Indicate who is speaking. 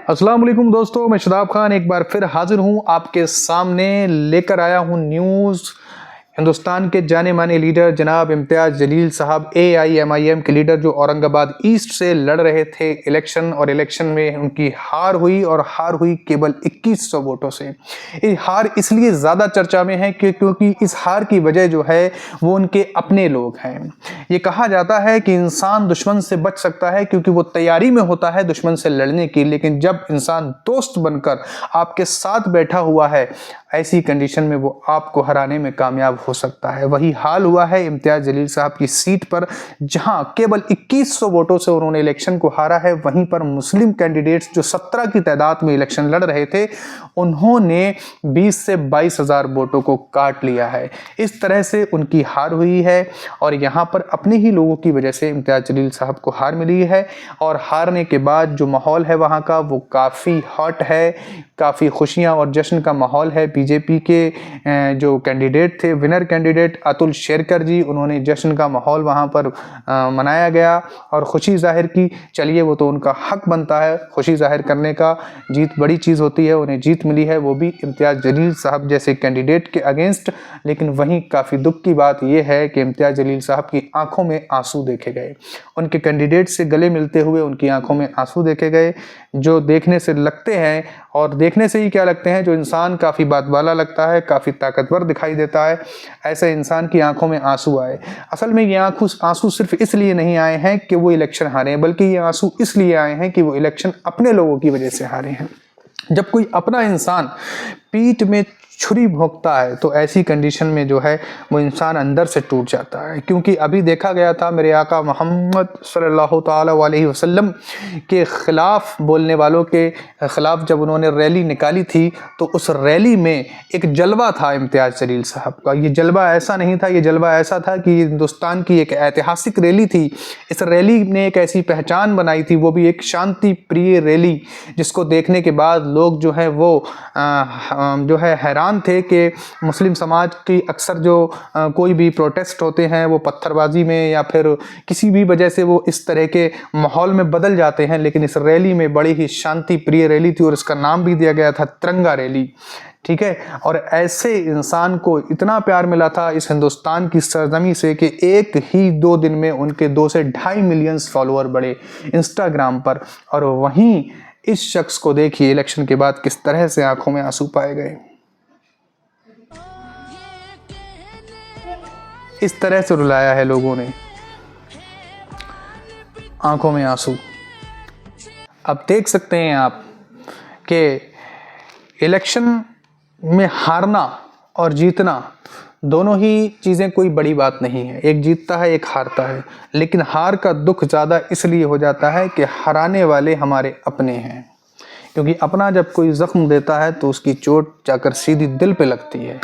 Speaker 1: अस्सलाम वालेकुम दोस्तों, मैं शादाब खान एक बार फिर हाजिर हूँ आपके सामने। लेकर आया हूँ न्यूज़। हिंदुस्तान के जाने माने लीडर जनाब इम्तियाज़ जलील साहब, AIMIM के लीडर जो औरंगाबाद ईस्ट से लड़ रहे थे इलेक्शन, और इलेक्शन में उनकी हार हुई, और हार हुई केवल 2100 वोटों से। ये हार इसलिए ज़्यादा चर्चा में है क्योंकि इस हार की वजह जो है वो उनके अपने लोग हैं। ये कहा जाता है कि इंसान दुश्मन से बच सकता है क्योंकि वो तैयारी में होता है दुश्मन से लड़ने की, लेकिन जब इंसान दोस्त बनकर आपके साथ बैठा हुआ है, ऐसी कंडीशन में वो आपको हराने में कामयाब हो सकता है। वही हाल हुआ है इम्तियाज़ जलील साहब की सीट पर, जहां केवल 2100 वोटों से उन्होंने इलेक्शन को हारा है। वहीं पर मुस्लिम कैंडिडेट्स जो 17 की तादाद में इलेक्शन लड़ रहे थे, उन्होंने 20 से 22,000 वोटों को काट लिया है। इस तरह से उनकी हार हुई है, और यहाँ पर अपने ही लोगों की वजह से इम्तियाज़ जलील साहब को हार मिली है। और हारने के बाद जो माहौल है वहाँ का, वो काफ़ी हॉट है, काफ़ी खुशियाँ और जश्न का माहौल है। बीजेपी के जो कैंडिडेट थे, विनर कैंडिडेट अतुल शेरकर जी, उन्होंने जश्न का माहौल वहाँ पर मनाया गया और खुशी जाहिर की। चलिए, वो तो उनका हक बनता है खुशी जाहिर करने का, जीत बड़ी चीज़ होती है। उन्हें जीत मिली है, वो भी इम्तियाज़ जलील साहब जैसे कैंडिडेट के अगेंस्ट। लेकिन वहीं काफ़ी दुख की बात यह है कि इम्तियाज़ जलील साहब की आंखों में आंसू देखे गए। उनके कैंडिडेट से गले मिलते हुए उनकी आंखों में आंसू देखे गए, जो देखने से लगते हैं, और देखने से ही क्या लगते हैं, जो इंसान काफ़ी बात वाला लगता है, काफ़ी ताकतवर दिखाई देता है, ऐसे इंसान की आंखों में आंसू आए। असल में ये आंसू सिर्फ इसलिए नहीं आए हैं कि वो इलेक्शन हारे हैं, बल्कि ये आंसू इसलिए आए हैं कि वो इलेक्शन अपने लोगों की वजह से हारे हैं। जब कोई अपना इंसान पीठ में छुरी भोंकता है तो ऐसी कंडीशन में जो है वो इंसान अंदर से टूट जाता है। क्योंकि अभी देखा गया था मेरे आका मोहम्मद सल्लल्लाहु ताला अलैहि वसल्लम के ख़िलाफ़ बोलने वालों के ख़िलाफ़ जब उन्होंने रैली निकाली थी, तो उस रैली में एक जलवा था इम्तियाज़ जलील साहब का। ये जलवा ऐसा नहीं था, ये जलवा ऐसा था कि हिंदुस्तान की एक ऐतिहासिक रैली थी। इस रैली ने एक ऐसी पहचान बनाई थी, वो भी एक शांति प्रिय रैली, जिसको देखने के बाद लोग जो है वो जो है हैरान थे कि मुस्लिम समाज की अक्सर जो कोई भी प्रोटेस्ट होते हैं वो पत्थरबाजी में या फिर किसी भी वजह से वो इस तरह के माहौल में बदल जाते हैं। लेकिन इस रैली में बड़ी ही शांति प्रिय रैली थी, और इसका नाम भी दिया गया था तिरंगा रैली। ठीक है, और ऐसे इंसान को इतना प्यार मिला था इस हिंदुस्तान की सरजमी से कि एक ही 2 दिन में उनके 2 से 2.5 मिलियन फॉलोअर बढ़े इंस्टाग्राम पर। और वहीं इस शख्स को देखिए इलेक्शन के बाद किस तरह से आंखों में आंसू पाए गए। इस तरह से रुलाया है लोगों ने, आंखों में आंसू। अब देख सकते हैं आप कि इलेक्शन में हारना और जीतना दोनों ही चीज़ें कोई बड़ी बात नहीं है। एक जीतता है, एक हारता है, लेकिन हार का दुख ज़्यादा इसलिए हो जाता है कि हराने वाले हमारे अपने हैं। क्योंकि अपना जब कोई ज़ख्म देता है तो उसकी चोट जाकर सीधी दिल पे लगती है।